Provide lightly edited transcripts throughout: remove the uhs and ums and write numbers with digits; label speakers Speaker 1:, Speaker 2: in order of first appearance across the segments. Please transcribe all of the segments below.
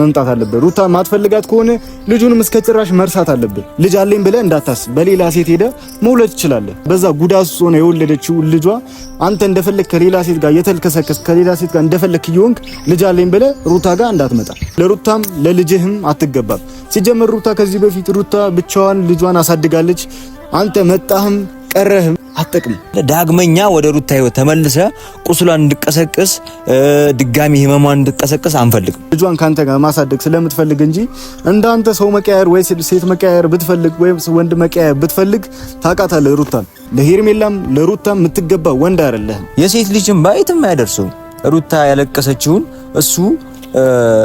Speaker 1: መምጣት አለበት። ሩታ ማትፈልጋት ከሆነ ልጁንም እስከ ጭራሽ መርሳት አለበት። ልጅ አለኝ ብለህ እንዳታስብ። በሌላ ሴት ሄደ መውለድ ትችላለህ። በዛ ጉዳት ሆነ የወለደችው ልጇ አንተ እንደፈለክ ከሌላ ሴት ጋር የተልከሰከስ ከሌላ ሴት ጋር እንደፈለክ ይሆንክ ልጅ አለኝ ብለህ ሩታ ጋር እንዳትመጣ። ለሩታም ለልጅህም አትገባም። ሲጀመር ሩታ ከዚህ በፊት ሩታ ብቻዋን ልጇን አሳድጋለች። አንተ መጣህም ቀረህም አትጠቅም።
Speaker 2: ዳግመኛ ወደ ሩታ ህይወት ተመልሰ ቁስሏን እንድቀሰቅስ ድጋሚ ህመሟን እንድቀሰቅስ አንፈልግም።
Speaker 1: ልጇን ካንተ ጋር ማሳደግ ስለምትፈልግ እንጂ እንዳንተ ሰው መቀያየር ወይ ሴት መቀያየር ብትፈልግ ወይ ወንድ መቀያየር ብትፈልግ ታውቃታለህ። ሩታን ለሄርሜላም ለሩታም የምትገባ ወንድ አይደለህም።
Speaker 2: የሴት ልጅም ባይትም ያደርሰው ሩታ ያለቀሰችውን እሱ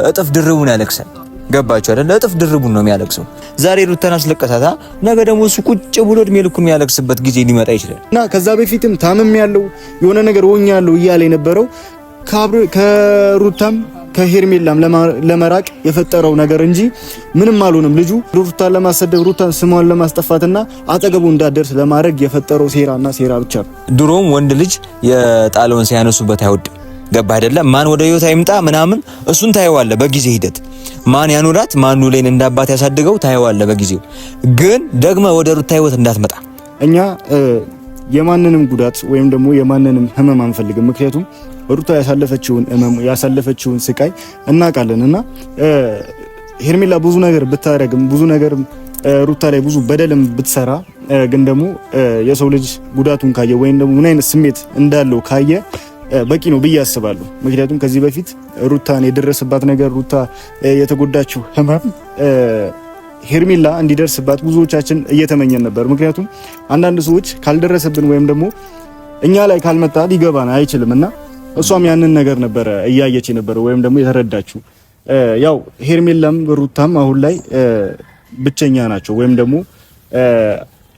Speaker 2: እጥፍ ድርቡን ያለቅሳል። ገባችሁ አይደል? እጥፍ ድርቡን ነው የሚያለቅሰው። ዛሬ ሩታን አስለቀሳታ፣ ነገ ደግሞ እሱ ቁጭ ብሎ እድሜ ልኩን የሚያለቅስበት ጊዜ ሊመጣ ይችላል። እና ከዛ በፊትም ታምም ያለው የሆነ ነገር ሆኛለሁ እያለ የነበረው ከሩታም ከሄርሜላም ለመራቅ የፈጠረው ነገር እንጂ ምንም አልሆነም። ልጁ ሩታን ለማሰደብ ሩታን ስሟን ለማስጠፋትና አጠገቡ እንዳደርስ ለማድረግ የፈጠረው ሴራና ሴራ ብቻ ነው። ድሮም ወንድ ልጅ የጣለውን ሲያነሱበት አይወድም። ገባ አይደለም? ማን ወደ ህይወት አይምጣ ምናምን እሱን ታየዋለህ በጊዜ ሂደት። ማን ያኑራት ማን ኑሌን እንዳባት ያሳድገው ታየዋለህ በጊዜው። ግን ደግመ ወደ ሩታ ህይወት እንዳትመጣ።
Speaker 1: እኛ የማንንም ጉዳት ወይም ደግሞ የማንንም ህመም አንፈልግም። ምክንያቱም ሩታ ያሳለፈችውን ስቃይ እናውቃለንና ሄርሜላ ብዙ ነገር ብታረግም ብዙ ነገር ሩታ ላይ ብዙ በደልም ብትሰራ ግን ደግሞ የሰው ልጅ ጉዳቱን ካየ ወይም ደግሞ ምን አይነት ስሜት እንዳለው ካየ በቂ ነው ብዬ አስባለሁ። ምክንያቱም ከዚህ በፊት ሩታን የደረሰባት ነገር ሩታ የተጎዳችው ህመም ሄርሜላ እንዲደርስባት ብዙዎቻችን እየተመኘን ነበር። ምክንያቱም አንዳንድ ሰዎች ካልደረሰብን ወይም ደግሞ እኛ ላይ ካልመጣ ሊገባን አይችልምና እሷም ያንን ነገር ነበረ እያየች ነበር ወይም ደግሞ የተረዳችው። ያው ሄርሜላም ሩታም አሁን ላይ ብቸኛ ናቸው ወይም ደግሞ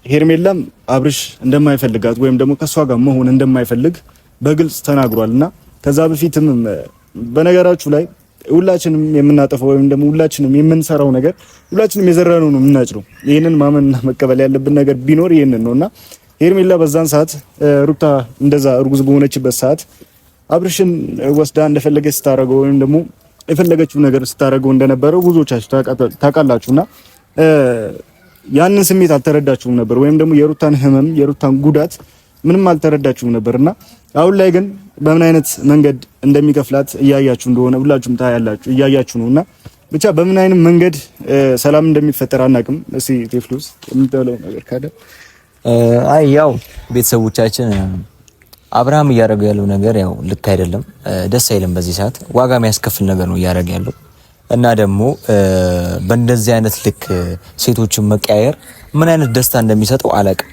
Speaker 1: ሄርሜላም አብርሽ እንደማይፈልጋት ወይም ደግሞ ከሷ ጋር መሆን እንደማይፈልግ በግልጽ ተናግሯልና ከዛ በፊትም በነገራችሁ ላይ ሁላችንም የምናጠፋው ወይም ደግሞ ሁላችንም የምንሰራው ነገር ሁላችንም የዘራነው ነው የምናጭረው። ይሄንን ማመንና መቀበል ያለብን ነገር ቢኖር ይሄንን ነውና ሄርሜላ በዛን ሰዓት ሩታ እንደዛ እርጉዝ በሆነችበት ሰዓት አብርሽን ወስዳ እንደፈለገች ስታረገው ወይም ደግሞ የፈለገችው ነገር ስታረገው እንደነበረው ብዙዎቻችሁ ታውቃላችሁና ያንን ስሜት አልተረዳችሁም ነበር ወይም ደግሞ የሩታን ህመም የሩታን ጉዳት ምንም አልተረዳችሁም ነበርና አሁን ላይ ግን በምን አይነት መንገድ እንደሚከፍላት እያያችሁ እንደሆነ ሁላችሁም ታያላችሁ እያያችሁ ነውና ብቻ በምን አይነት መንገድ ሰላም እንደሚፈጠር አናውቅም። እስኪ ቴፍሎስ የምትለው ነገር ካለ?
Speaker 2: አይ ያው ቤተሰቦቻችን አብርሃም እያደረገ ያለው ነገር ያው ልክ አይደለም፣ ደስ አይልም። በዚህ ሰዓት ዋጋ የሚያስከፍል ነገር ነው እያደረገ ያለው እና ደግሞ በእንደዚህ አይነት ልክ ሴቶችን መቀያየር ምን አይነት ደስታ እንደሚሰጠው አላውቅም።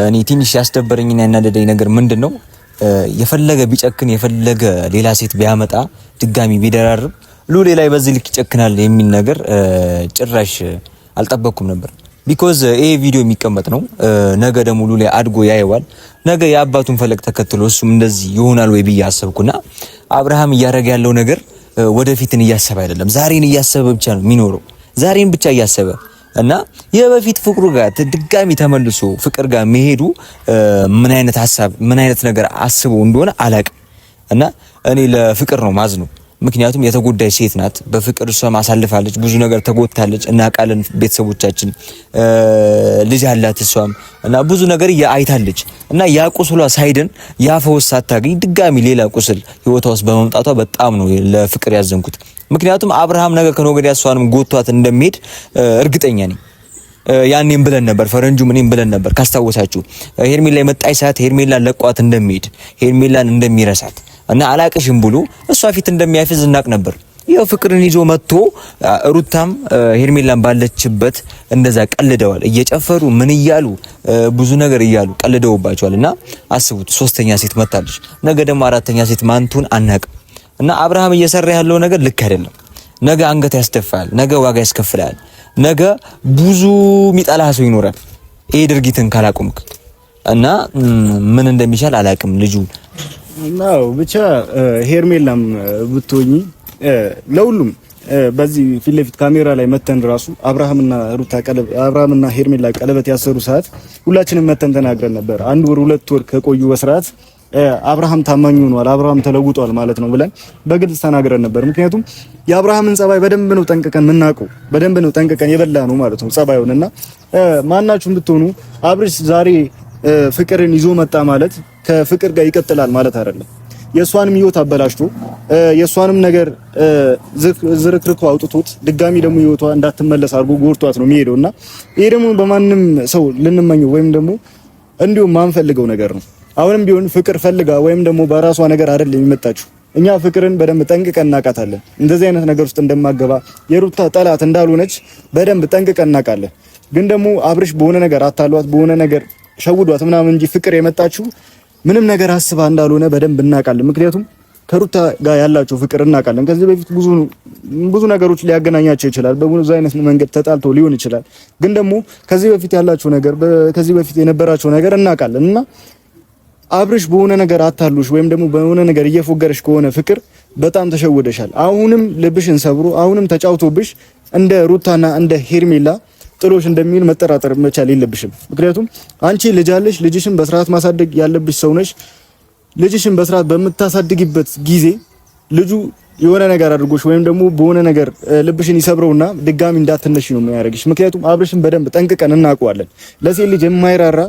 Speaker 2: እኔ ትንሽ ያስደበረኝና ያናደደኝ ነገር ምንድነው የፈለገ ቢጨክን የፈለገ ሌላ ሴት ቢያመጣ ድጋሚ ቢደራርብ ሉሌ ላይ በዚህ ልክ ይጨክናል የሚል ነገር ጭራሽ አልጠበቅኩም ነበር። ቢኮዝ ይሄ ቪዲዮ የሚቀመጥ ነው። ነገ ደግሞ ሉሌ አድጎ ያየዋል። ነገ የአባቱን ፈለግ ተከትሎ እሱም እንደዚህ ይሆናል ወይ ብዬ አሰብኩና አብርሃም እያደረገ ያለው ነገር ወደፊትን እያሰበ አይደለም፣ ዛሬን እያሰበ ብቻ ነው የሚኖረው። ዛሬን ብቻ እያሰበ እና የበፊት ፍቅሩ ጋር ድጋሚ ተመልሶ ፍቅር ጋር መሄዱ ምን አይነት ሐሳብ ምን አይነት ነገር አስቦ እንደሆነ አላቅም። እና እኔ ለፍቅር ነው ማዝነው። ምክንያቱም የተጎዳይ ሴት ናት። በፍቅር እሷ ማሳልፋለች፣ ብዙ ነገር ተጎድታለች እና ቃልን ቤተሰቦቻችን ልጅ አላት እሷም እና ብዙ ነገር አይታለች እና ያ ቁስሏ ሳይድን ያ ፈውስ ሳታገኝ ድጋሚ ሌላ ቁስል ህይወቷ ውስጥ በመምጣቷ በጣም ነው ለፍቅር ያዘንኩት። ምክንያቱም አብርሃም ነገ ከነገ እሷንም ጎቷት እንደሚሄድ እርግጠኛ ነኝ። ያኔም ብለን ነበር፣ ፈረንጁም እኔም ብለን ነበር ካስታወሳችሁ። ሄርሜላ የመጣች ሰዓት ሄርሜላን ለቋት እንደሚሄድ ሄርሜላን እንደሚረሳት እና አላቅሽም ብሎ እሷ ፊት እንደሚያፍዝ እናቅ ነበር። ያው ፍቅርን ይዞ መጥቶ ሩታም ሄርሜላን ባለችበት እንደዛ ቀልደዋል። እየጨፈሩ ምን እያሉ ብዙ ነገር እያሉ ቀልደውባቸዋልና አስቡት፣ ሶስተኛ ሴት መጣለች። ነገ ደግሞ አራተኛ ሴት ማንቱን አናቅ እና አብርሃም እየሰራ ያለው ነገር ልክ አይደለም። ነገ አንገት ያስደፋል፣ ነገ ዋጋ ያስከፍላል፣ ነገ ብዙ ሚጣላ ሰው ይኖራል ይሄ ድርጊትን ካላቆምክ እና ምን እንደሚሻል አላቅም ልጁ
Speaker 1: ነው። ብቻ ሄርሜላም ብትሆኚ ለሁሉም በዚህ ፊት ለፊት ካሜራ ላይ መተን ራሱ አብርሃምና ሄርሜላ ቀለበት ያሰሩ ሰዓት ሁላችንም መተን ተናግረን ነበር። 1 ወር 2 ወር ከቆዩ በስርዓት አብርሃም ታማኝ ሆኗል፣ አብርሃም ተለውጧል ማለት ነው ብለን በግልጽ ተናግረን ነበር። ምክንያቱም የአብርሃምን ጸባይ በደንብ ነው ጠንቅቀን የምናውቀው፣ በደንብ ነው ጠንቅቀን የበላ ነው ማለት ነው ጸባዩንና ማናችሁም ብትሆኑ አብርሽ ዛሬ ፍቅርን ይዞ መጣ ማለት ከፍቅር ጋር ይቀጥላል ማለት አይደለም። የሷንም ህይወት አበላሽቶ የሷንም ነገር ዝርክርኩ አውጥቶት ድጋሚ ደግሞ ህይወቷ እንዳትመለስ አድርጎ ጎርቷት ነው የሚሄደውና ይሄ ደግሞ በማንም ሰው ልንመኘው ወይም ደግሞ እንዲሁ ማንፈልገው ነገር ነው። አሁንም ቢሆን ፍቅር ፈልጋ ወይም ደግሞ በራሷ ነገር አይደለም የመጣችው። እኛ ፍቅርን በደንብ ጠንቅቀን እናውቃታለን። እንደዚህ አይነት ነገር ውስጥ እንደማገባ የሩታ ጠላት እንዳልሆነች በደንብ ጠንቅቀን እናውቃለን። ግን ደግሞ አብርሽ በሆነ ነገር አታሏት፣ በሆነ ነገር ሸውዷት ምናምን እንጂ ፍቅር የመጣችው ምንም ነገር አስባ እንዳልሆነ በደንብ እናውቃለን። ምክንያቱም ከሩታ ጋር ያላቸው ፍቅር እናውቃለን። ከዚህ በፊት ብዙ ነገሮች ሊያገናኛቸው ይችላል። በብዙ አይነት መንገድ ተጣልቶ ሊሆን ይችላል። ግን ደግሞ ከዚህ በፊት ያላቸው ነገር ከዚህ በፊት የነበራቸው ነገር እናውቃለን እና አብርሽ በሆነ ነገር አታሉሽ ወይም ደግሞ በሆነ ነገር እየፎገረሽ ከሆነ ፍቅር በጣም ተሸውደሻል። አሁንም ልብሽን ሰብሮ አሁንም ተጫውቶብሽ እንደ ሩታና እንደ ሄርሜላ ጥሎሽ እንደሚሆን መጠራጠር መቻል የለብሽም። ምክንያቱም አንቺ ልጅ አለሽ፣ ልጅሽን በስርዓት ማሳደግ ያለብሽ ሰው ነሽ። ልጅሽን በስርዓት በምታሳድግበት ጊዜ ልጁ የሆነ ነገር አድርጎሽ ወይም ደግሞ በሆነ ነገር ልብሽን ይሰብረውና ድጋሚ እንዳትነሽ ነው የሚያደርግሽ። ምክንያቱም አብርሽን በደንብ ጠንቅቀን እናውቀዋለን። ለሴት ልጅ የማይራራ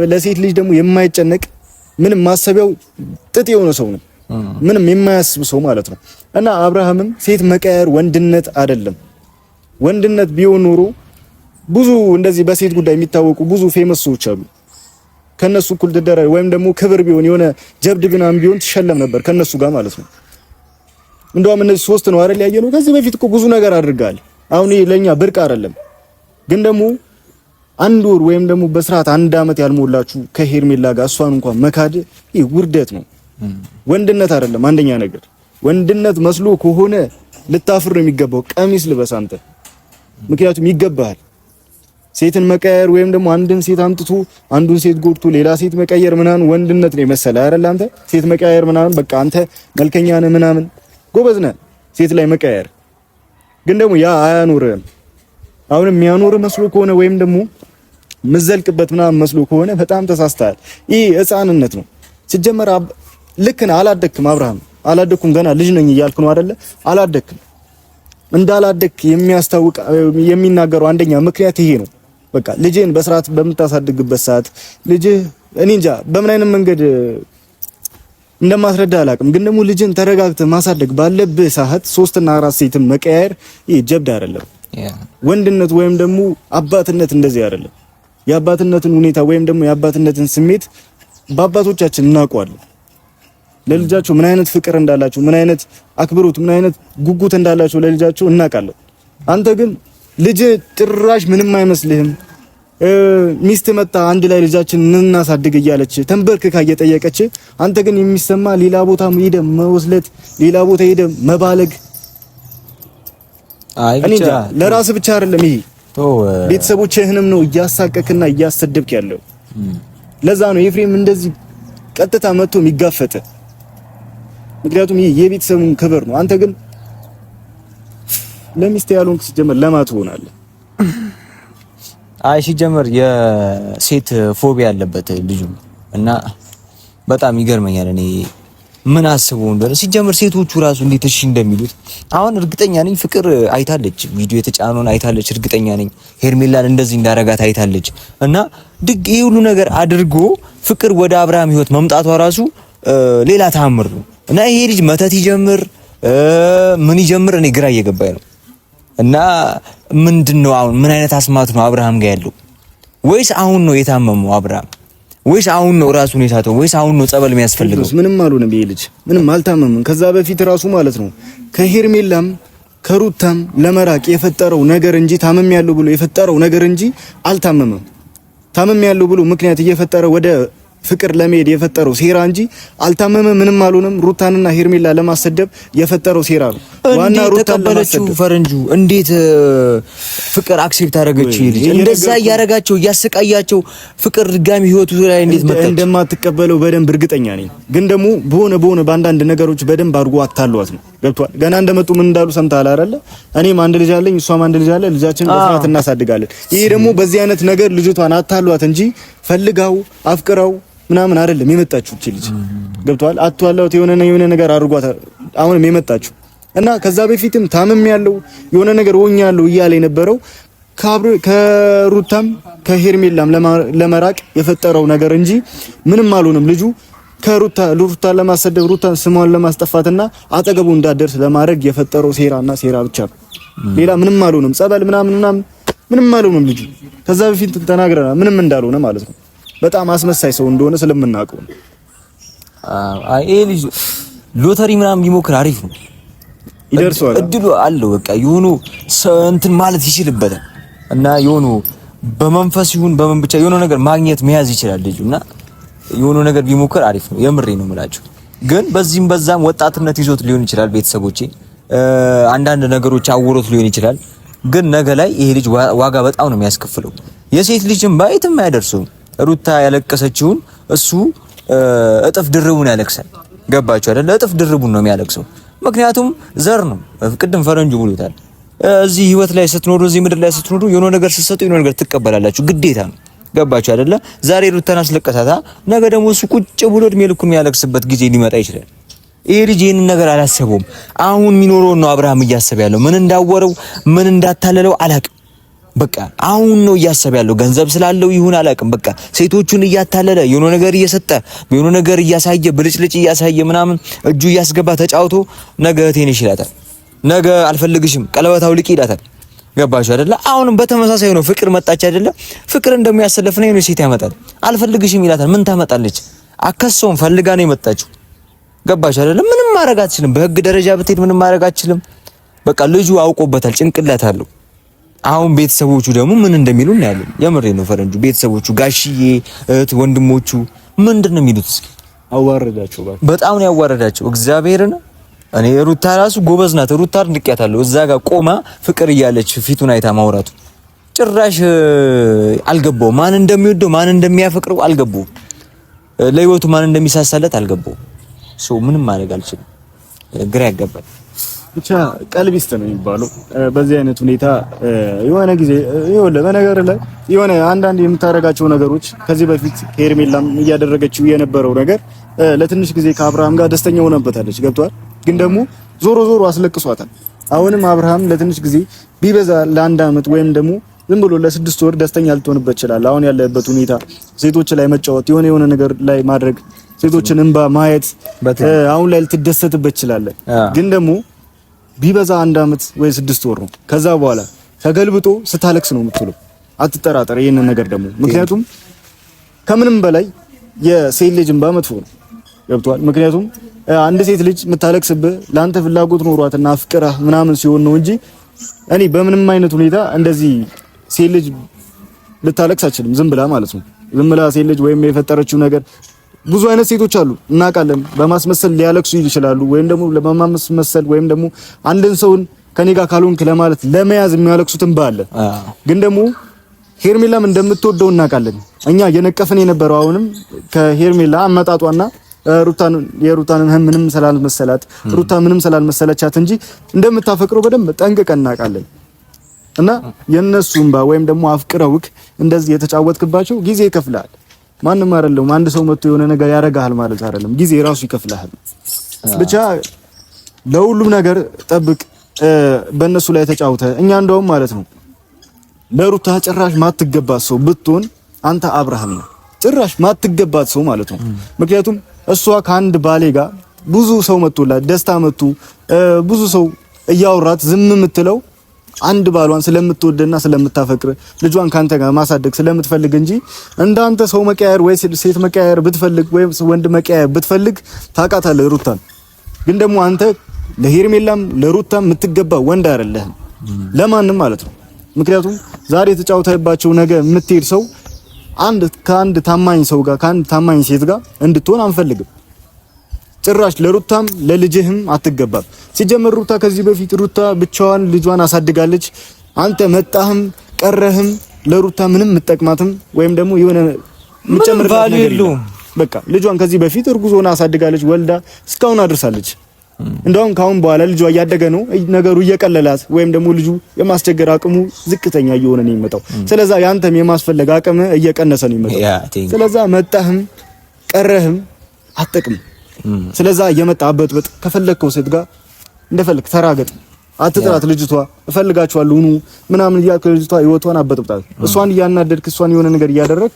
Speaker 1: ለሴት ልጅ ደግሞ የማይጨነቅ ምንም ማሰቢያው ጥጥ የሆነ ሰው ነው። ምንም የማያስብ ሰው ማለት ነው። እና አብርሃምም ሴት መቀየር ወንድነት አይደለም። ወንድነት ቢሆን ኖሮ ብዙ እንደዚህ በሴት ጉዳይ የሚታወቁ ብዙ ፌመስ ሰዎች አሉ። ከነሱ እኩል ትደረግ ወይም ደግሞ ክብር ቢሆን የሆነ ጀብድ ምናምን ቢሆን ትሸለም ነበር ከነሱ ጋር ማለት ነው። እንደውም እነዚህ ሶስት ነው አይደል ያየነው። ከዚህ በፊት እኮ ብዙ ነገር አድርጋል። አሁን ይሄ ለኛ ብርቅ አይደለም። ግን ደግሞ አንድ ወር ወይም ደግሞ በስርዓት አንድ አመት ያልሞላችሁ ከሄርሜላ ጋር እሷን እንኳን መካድ ይህ ውርደት ነው፣ ወንድነት አይደለም። አንደኛ ነገር ወንድነት መስሎ ከሆነ ልታፍር ነው የሚገባው። ቀሚስ ልበስ አንተ፣ ምክንያቱም ይገባሃል። ሴትን መቀየር ወይም ደግሞ አንድን ሴት አምጥቶ አንዱን ሴት ጎድቶ ሌላ ሴት መቀየር ምናምን ወንድነት ነው የመሰለ አይደል? አንተ ሴት መቀየር ምናምን በቃ አንተ መልከኛ ነህ ምናምን ጎበዝ ነህ ሴት ላይ መቀየር፣ ግን ደግሞ ያ አያኖርህም። አሁንም የሚያኖርህ መስሎ ከሆነ ወይም ደግሞ ምዘልቅበት ምናምን መስሎ ከሆነ በጣም ተሳስተሃል። ይህ ህፃንነት ነው ሲጀመር። ልክ ነህ፣ አላደክም አብርሃም፣ አላደኩም ገና ልጅ ነኝ እያልክ ነው አይደለ? አላደክም። እንዳላደክ የሚያስታውቅ የሚናገረው አንደኛ ምክንያት ይሄ ነው። በቃ ልጅህን በስርዓት በምታሳድግበት ሰዓት ልጅህ እኔ እንጃ በምን አይነት መንገድ እንደማስረዳ አላውቅም፣ ግን ደግሞ ልጅህን ተረጋግተህ ማሳደግ ባለብህ ሰዓት 3 እና 4 ሴትን መቀያየር ይሄ ጀብድ አይደለም። ወንድነት ወይም ደግሞ አባትነት እንደዚህ አይደለም። የአባትነትን ሁኔታ ወይም ደግሞ የአባትነትን ስሜት በአባቶቻችን እናውቀዋለን። ለልጃቸው ምን አይነት ፍቅር እንዳላቸው፣ ምን አይነት አክብሮት፣ ምን አይነት ጉጉት እንዳላቸው ለልጃቸው እናውቃለን። አንተ ግን ልጅ ጭራሽ ምንም አይመስልህም። ሚስት መጣ አንድ ላይ ልጃችን እናሳድግ እያለች ተንበርክካ እየጠየቀች፣ አንተ ግን የሚሰማ ሌላ ቦታ ሄደ መወስለት፣ ሌላ ቦታ ሄደ መባለግ። አይ ብቻ ለራስ ብቻ አይደለም ይሄ ቤተሰቦችህንም ነው እያሳቀክና እያሰደብክ ያለው። ለዛ ነው ኤፍሬም እንደዚህ ቀጥታ መጥቶ የሚጋፈጥ። ምክንያቱም ይሄ የቤተሰቡን ክብር ነው። አንተ ግን ለሚስት ያሉን ሲጀመር ለማት ሆናለህ።
Speaker 2: አይ ሲጀመር የሴት ፎቢያ ያለበት ልጁ እና በጣም ይገርመኛል። እኔ ምን አስበው እንደሆነ ሲጀመር ሴቶቹ ራሱ እንዴት እሺ እንደሚሉት አሁን እርግጠኛ ነኝ ፍቅር አይታለች፣ ቪዲዮ የተጫነውን አይታለች። እርግጠኛ ነኝ ሄርሜላን እንደዚህ እንዳረጋት አይታለች። እና ይሄ ሁሉ ነገር አድርጎ ፍቅር ወደ አብርሃም ህይወት መምጣቷ ራሱ ሌላ ተአምር ነው። እና ይሄ ልጅ መተት ይጀምር ምን ይጀምር እኔ ግራ እየገባኝ ነው። እና ምንድነው አሁን ምን አይነት አስማት ነው አብርሃም ጋር ያለው? ወይስ አሁን ነው የታመመው አብርሃም? ወይስ አሁን ነው ራሱን የሳተው? ወይስ አሁን ነው ጸበል የሚያስፈልገው?
Speaker 1: ምንም አልሆነም ይሄ ልጅ ምንም አልታመመም። ከዛ በፊት ራሱ ማለት ነው ከሄርሜላም ከሩታም ለመራቅ የፈጠረው ነገር እንጂ ታመም ያለው ብሎ የፈጠረው ነገር እንጂ አልታመመም። ታመም ያለው ብሎ ምክንያት እየፈጠረ ወደ ፍቅር ለመሄድ የፈጠረው ሴራ እንጂ አልታመመ ምንም አልሆነም። ሩታንና ሄርሜላ ለማሰደብ የፈጠረው ሴራ ነው። ዋና ሩታን ለማሰደብ
Speaker 2: ፈረንጁ እንዴት ፍቅር አክሴፕት አደረገችው? ልጅ እንደዛ ያረጋቸው ያሰቃያቸው ፍቅር ድጋሚ ህይወቱ ላይ እንዴት መጣች?
Speaker 1: እንደማትቀበለው በደንብ እርግጠኛ ነኝ። ግን ደግሞ በሆነ በአንዳንድ ነገሮች በደንብ አድርጎ አታሏት ነው። ገብቷል? ገና እንደመጡ ምን እንዳሉ ሰምተሃል አይደለ? እኔም አንድ ልጅ አለኝ፣ እሷም አንድ ልጅ አለ፣ ልጃችንን በስርዓት እናሳድጋለን። ይሄ ደግሞ በዚህ አይነት ነገር ልጅቷን አታሏት እንጂ ፈልጋው አፍቅራው ምናምን አይደለም የመጣችው እቺ ልጅ ገብቷል። አጥቷላውት የሆነ ነገር አድርጓት አሁንም የመጣችው እና ከዛ በፊትም ታምም ያለው የሆነ ነገር ሆኛለሁ እያለ የነበረው ከሩታም ከሄርሜላም ለመራቅ የፈጠረው ነገር እንጂ ምንም አልሆነም። ልጁ ሩታን ለማሰደብ ሩታን ስሟን ለማስጠፋትና አጠገቡ እንዳደርስ ለማድረግ የፈጠረው ሴራና ሴራ ብቻ ነው። ሌላ ምንም አልሆነም። ጸበል ምንም አልሆነም። ልጁ ከዛ በፊት ተናግረናል ምንም እንዳልሆነ ማለት ነው። በጣም አስመሳይ ሰው እንደሆነ ስለምናውቀው ነው።
Speaker 2: ይሄ ልጅ ሎተሪ ምናምን ቢሞክር አሪፍ ነው። ይደርሰዋል፣ እድሉ አለው። በቃ የሆኑ እንትን ማለት ይችልበታል እና የሆኑ በመንፈስ ይሁን በምን ብቻ የሆነ ነገር ማግኘት መያዝ ይችላል ልጁና የሆነ ነገር ቢሞክር አሪፍ ነው። የምሬ ነው የምላችሁ። ግን በዚህም በዛም ወጣትነት ይዞት ሊሆን ይችላል። ቤተሰቦቼ አንዳንድ ነገሮች አውሮት ሊሆን ይችላል። ግን ነገ ላይ ይሄ ልጅ ዋጋ በጣም ነው የሚያስከፍለው። የሴት ልጅም ባይትም አያደርሱም። ሩታ ያለቀሰችውን እሱ እጥፍ ድርቡን ያለቅሳል። ገባችሁ አይደል? እጥፍ ድርቡን ነው የሚያለቅሰው። ምክንያቱም ዘር ነው። ቅድም ፈረንጁ ብሎታል። እዚህ ህይወት ላይ ስትኖሩ እዚህ ምድር ላይ ስትኖሩ የሆነ ነገር ስትሰጡ የሆነ ነገር ትቀበላላችሁ። ግዴታ ነው። ገባችሁ አይደለ? ዛሬ ሩታን አስለቀሳታ፣ ነገ ደግሞ እሱ ቁጭ ብሎ እድሜ ልኩን የሚያለቅስበት ጊዜ ሊመጣ ይችላል። ይሄ ልጅ ይሄንን ነገር አላሰበውም። አሁን የሚኖረው ነው አብርሃም እያሰበ ያለው። ምን እንዳወረው ምን እንዳታለለው አላቅም። በቃ አሁን ነው እያሰበ ያለው። ገንዘብ ስላለው ይሁን አላቅም። በቃ ሴቶቹን እያታለለ የሆነ ነገር እየሰጠ የሆነ ነገር እያሳየ ብልጭልጭ እያሳየ ምናምን እጁ እያስገባ ተጫውቶ ነገ ቴንሽ ይላታል። ነገ አልፈልግሽም ቀለበት አውልቂ ይላታል። ገባችሁ አይደለ? አሁንም በተመሳሳይ ነው። ፍቅር መጣች አይደለ? ፍቅር እንደሚያሰለፍ ነው። የሆነ ሴት ያመጣል። አልፈልግሽም ይላታል። ምን ታመጣለች? አከሰውም ፈልጋ ነው የመጣችው። ገባችሁ አይደለ? ምንም ማድረግ አትችልም። በህግ ደረጃ ብትሄድ ምንም ማድረግ አትችልም። በቃ ልጁ አውቆበታል። ጭንቅላት አለው። አሁን ቤተሰቦቹ ደግሞ ምን እንደሚሉ እናያለን። የምሬ ነው። ፈረንጁ ቤተሰቦቹ ጋሽዬ፣ እህት፣ ወንድሞቹ ምንድን ነው የሚሉት? እስኪ
Speaker 1: አዋረዳቸው።
Speaker 2: በጣም ነው ያዋረዳቸው። እግዚአብሔርን እኔ ሩታ ራሱ ጎበዝ ናት። ሩታ እንድቂያታለሁ። እዛ ጋር ቆማ ፍቅር እያለች ፊቱን አይታ ማውራቱ ጭራሽ አልገባው። ማን እንደሚወደው ማን እንደሚያፈቅረው አልገባው። ለህይወቱ ማን እንደሚሳሳለት አልገባው። ሰው ምንም ማድረግ አልችልም። ግራ ያጋባል።
Speaker 1: ብቻ ቀልቢስት ነው የሚባለው። በዚህ አይነት ሁኔታ የሆነ ጊዜ በነገር ላይ የሆነ አንዳንድ የምታረጋቸው ነገሮች ከዚህ በፊት ሄርሜላም እያደረገችው የነበረው ነገር ለትንሽ ጊዜ ከአብርሃም ጋር ደስተኛ ሆናበታለች። ገብቷል። ግን ደግሞ ዞሮ አስለቅሷታል። አሁንም አብርሃም ለትንሽ ጊዜ ቢበዛ ለአንድ አመት ወይም ደግሞ ዝም ብሎ ለ6 ወር ደስተኛ ልትሆንበት ይችላል። አሁን ያለበት ሁኔታ ሴቶች ላይ መጫወት የሆነ ነገር ላይ ማድረግ ሴቶችን እንባ ማየት አሁን ላይ ልትደሰትበት ይችላል። ግን ደግሞ ቢበዛ 1 አመት ወይ 6 ወር ነው። ከዛ በኋላ ተገልብጦ ስታለቅስ ነው የምትውለው። አትጠራጠር ይሄንን ነገር ደግሞ። ምክንያቱም ከምንም በላይ የሴት ልጅ እንባ መጥፎ ነው። ገብቷል። ምክንያቱም አንድ ሴት ልጅ የምታለቅስብህ ለአንተ ፍላጎት ኖሯትና ፍቅራ ምናምን ሲሆን ነው እንጂ እኔ በምንም አይነት ሁኔታ እንደዚህ ሴት ልጅ ልታለቅስ አትችልም። ዝም ብላ ማለት ነው። ዝም ብላ ሴት ልጅ ወይም የፈጠረችው ነገር ብዙ አይነት ሴቶች አሉ እናውቃለን። በማስመሰል ሊያለቅሱ ይችላሉ፣ ወይም ደግሞ ለማስመሰል ወይም ደግሞ አንድን ሰውን ከኔ ጋር ካልሆንክ ለማለት ለመያዝ የሚያለቅሱትን ባለ ግን ደግሞ ሄርሜላም እንደምትወደው እናውቃለን። እኛ የነቀፈን የነበረው አሁንም ከሄርሜላ አመጣጧና የሩታንን ምንም ስላልመሰላት ሩታ ምንም ስላልመሰለቻት እንጂ እንደምታፈቅረው በደንብ ጠንቅቀን እናውቃለን። እና የነሱ እንባ ወይም ደግሞ አፍቅረውክ እንደዚህ የተጫወትክባቸው ጊዜ ይከፍላል። ማንም አይደለም አንድ ሰው መጥቶ የሆነ ነገር ያረጋል ማለት አይደለም። ጊዜ ራሱ ይከፍላል። ብቻ ለሁሉም ነገር ጠብቅ። በእነሱ ላይ ተጫውተ እኛ እንደውም ማለት ነው ለሩታ ጭራሽ ማትገባት ሰው ብትሆን አንተ አብርሃም ነው። ጭራሽ ማትገባት ሰው ማለት ነው። ምክንያቱም እሷ ከአንድ ባሌ ጋር ብዙ ሰው መጥቶላት ደስታ መጥቶ ብዙ ሰው እያወራት ዝም የምትለው አንድ ባሏን ስለምትወደና ስለምታፈቅር ልጇን ካንተ ጋር ማሳደግ ስለምትፈልግ እንጂ እንዳንተ ሰው መቀያየር ወይ ሴት መቀያየር ብትፈልግ ወይ ወንድ መቀያየር ብትፈልግ ታውቃታለህ ሩታን። ግን ደግሞ አንተ ለሄርሜላም ለሩታም የምትገባ ወንድ አይደለህም ለማንም ማለት ነው። ምክንያቱም ዛሬ ተጫውተህባቸው ነገ የምትሄድ ሰው ከአንድ ታማኝ ሰው ጋር ከአንድ ታማኝ ሴት ጋር እንድትሆን አንፈልግም። ጭራሽ ለሩታም ለልጅህም አትገባም። ሲጀመር ሩታ ከዚህ በፊት ሩታ ብቻዋን ልጇን አሳድጋለች። አንተ መጣህም ቀረህም ለሩታ ምንም ምጠቅማትም ወይም ደግሞ የሆነ ምጨምርላት ነገር የለም። በቃ ልጇን ከዚህ በፊት እርጉዝ ሆና አሳድጋለች፣ ወልዳ እስካሁን አድርሳለች። እንደውም ካሁን በኋላ ልጇ እያደገ ነው፣ ነገሩ እየቀለላት ወይም ደግሞ ልጁ የማስቸገር አቅሙ ዝቅተኛ እየሆነ ነው የሚመጣው። ስለዛ ያንተም የማስፈለግ አቅም እየቀነሰ ነው የሚመጣው። ስለዛ መጣህም ቀረህም አትጠቅም። ስለዛ እየመጣ አበጥበጥ ከፈለከው ሴት ጋር እንደፈለክ ተራገጥ። አትጥራት። ልጅቷ እፈልጋችኋለሁ ኑ ምናምን እያልክ ልጅቷ ህይወቷን አበጥብጣት። እሷን እያናደድክ እሷን የሆነ ነገር እያደረክ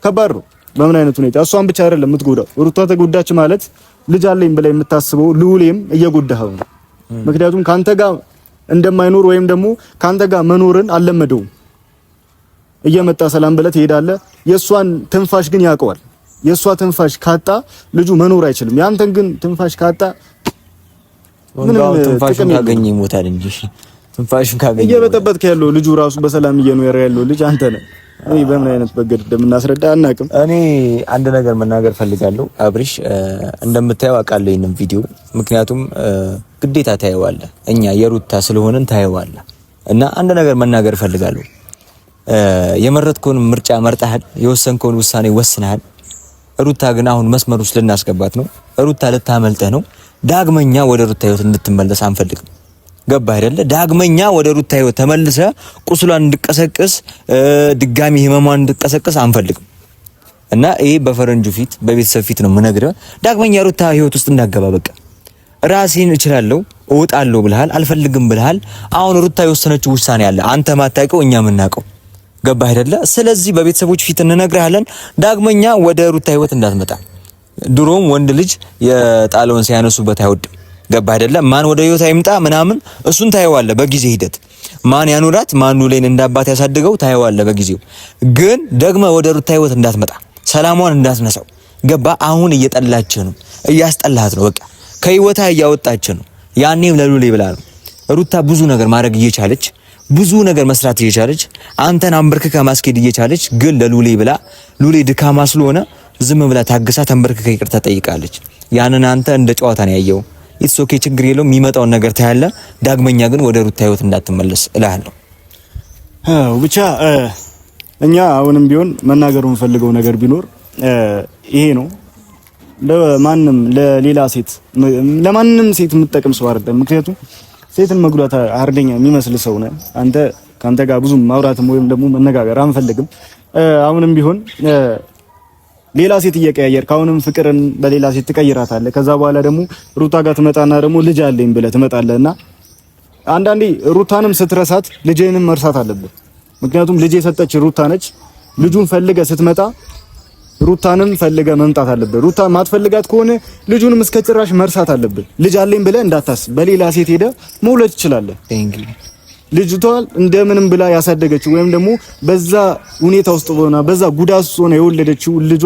Speaker 1: ከባድ ነው። በምን አይነት ሁኔታ እሷን ብቻ አይደለም የምትጎዳው። ሩታ ተጎዳች ማለት ልጅ አለኝ ብላ የምታስበው ልዑሌም እየጎዳኸው ነው። ምክንያቱም ካንተ ጋር እንደማይኖር ወይም ደግሞ ካንተ ጋር መኖርን አልለመደውም። እየመጣ ሰላም ብለህ ትሄዳለህ። የሷን ትንፋሽ ግን ያውቀዋል። የሷ ትንፋሽ ካጣ ልጁ መኖር አይችልም። ያንተን ግን ትንፋሽ ካጣ ምንም ጥቅም ካገኘ ይሞታል እንጂ ትንፋሽን ካገኘ እየበጠበጥክ ያለው ልጁ ራሱ በሰላም እየኖረ ያለው ልጅ አንተ ነህ። እኔ በምን አይነት በገድ እንደምናስረዳ አናውቅም።
Speaker 2: እኔ አንድ ነገር መናገር ፈልጋለሁ። አብሪሽ እንደምታየው አውቃለሁ ይሄንን ቪዲዮ፣ ምክንያቱም ግዴታ ታየዋለህ። እኛ የሩታ ስለሆነን ታየዋለህ። እና አንድ ነገር መናገር ፈልጋለሁ። የመረጥከውን ምርጫ መርጠሃል፣ የወሰንከውን ውሳኔ ወስነሃል። ሩታ ግን አሁን መስመር ውስጥ ልናስገባት ነው። ሩታ ልታመልጠህ ነው። ዳግመኛ ወደ ሩታ ህይወት እንድትመለስ አንፈልግም። ገባ አይደለ? ዳግመኛ ወደ ሩታ ህይወት ተመልሰ ቁስሏን እንድቀሰቅስ ድጋሚ ህመሟን እንድቀሰቅስ አንፈልግም። እና ይሄ በፈረንጁ ፊት በቤተሰብ ፊት ነው የምነግርህ። ዳግመኛ ሩታ ህይወት ውስጥ እንዳገባ በቃ ራሴን እችላለሁ እወጣለሁ ብለሃል፣ አልፈልግም ብለሃል። አሁን ሩታ የወሰነችው ውሳኔ አለ፣ አንተ ማታውቀው እኛ የምናውቀው። ገባ አይደለ? ስለዚህ በቤተሰቦች ፊት እንነግርሃለን፣ ዳግመኛ ወደ ሩታ ህይወት እንዳትመጣ። ድሮም ወንድ ልጅ የጣለውን ሲያነሱበት አይወድም። ገባ አይደለ? ማን ወደ ህይወት አይምጣ ምናምን እሱን ታየዋለህ በጊዜ ሂደት። ማን ያኑራት ማን ኑሌን እንዳባት ያሳድገው ታየዋለህ በጊዜው። ግን ደግመ ወደ ሩታ ህይወት እንዳትመጣ፣ ሰላሟን እንዳትነሳው። ገባ? አሁን እየጠላችህ ነው፣ እያስጠላሃት ነው። በቃ ከህይወታ እያወጣች ነው። ያኔም ለሉሌ ብላ ነው። ሩታ ብዙ ነገር ማድረግ እየቻለች ብዙ ነገር መስራት እየቻለች አንተን አንበርክካ ማስኬድ እየቻለች ግን ለሉሌ ብላ ሉሌ ድካማ ስለሆነ ዝም ብላ ታግሳ ተንበርክካ ይቅርታ ጠይቃለች። ያንን አንተ እንደ ጨዋታ ነው ያየው። ኢትስ ኦኬ ችግር የለውም። የሚመጣውን ነገር ታያለህ። ዳግመኛ ግን ወደ ሩታ ህይወት እንዳትመለስ እልሃለሁ።
Speaker 1: ብቻ እኛ አሁንም ቢሆን መናገሩ የምፈልገው ነገር ቢኖር ይሄ ነው። ለማንም ለሌላ ሴት ለማንም ሴት የምትጠቅም ሰው አይደለም። ምክንያቱም ሴትን መጉዳት አርደኛ የሚመስል ሰው ነህ አንተ። ካንተ ጋር ብዙ ማውራትም ወይም ደግሞ መነጋገር አንፈልግም። አሁንም ቢሆን ሌላ ሴት እየቀያየርክ አሁንም ፍቅርን በሌላ ሴት ትቀይራታለህ። ከዛ በኋላ ደግሞ ሩታ ጋር ትመጣና ደግሞ ልጅ አለኝ ብለህ ትመጣለህና አንዳንዴ ሩታንም ስትረሳት ልጅህንም መርሳት አለብህ። ምክንያቱም ልጅ የሰጠች ሩታ ነች። ልጁን ፈልገህ ስትመጣ ሩታንም ፈልገህ መምጣት አለብህ። ሩታ ማትፈልጋት ከሆነ ልጁንም እስከ ጭራሽ መርሳት አለብህ። ልጅ አለኝ ብለህ እንዳታስብ። በሌላ ሴት ሄደህ መውለድ ትችላለህ። ልጅቷ እንደምንም ብላ ያሳደገችው ወይም ደግሞ በዛ ሁኔታ ውስጥ ሆና በዛ ጉዳት ውስጥ ሆና የወለደችው ልጇ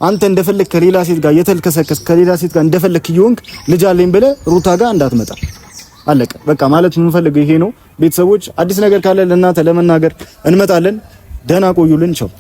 Speaker 1: አንተ እንደፈለክ ከሌላ ሴት ጋር የተልከሰከስ ከሌላ ሴት ጋር እንደፈለክ ይሆንክ ልጅ አለኝ ብለህ ሩታ ጋር እንዳትመጣ። አለቀ በቃ። ማለት የምንፈልገው ይሄ ነው። ቤተሰቦች አዲስ ነገር ካለ ለእናንተ ለመናገር እንመጣለን። ደህና ቆዩልን። ቻው።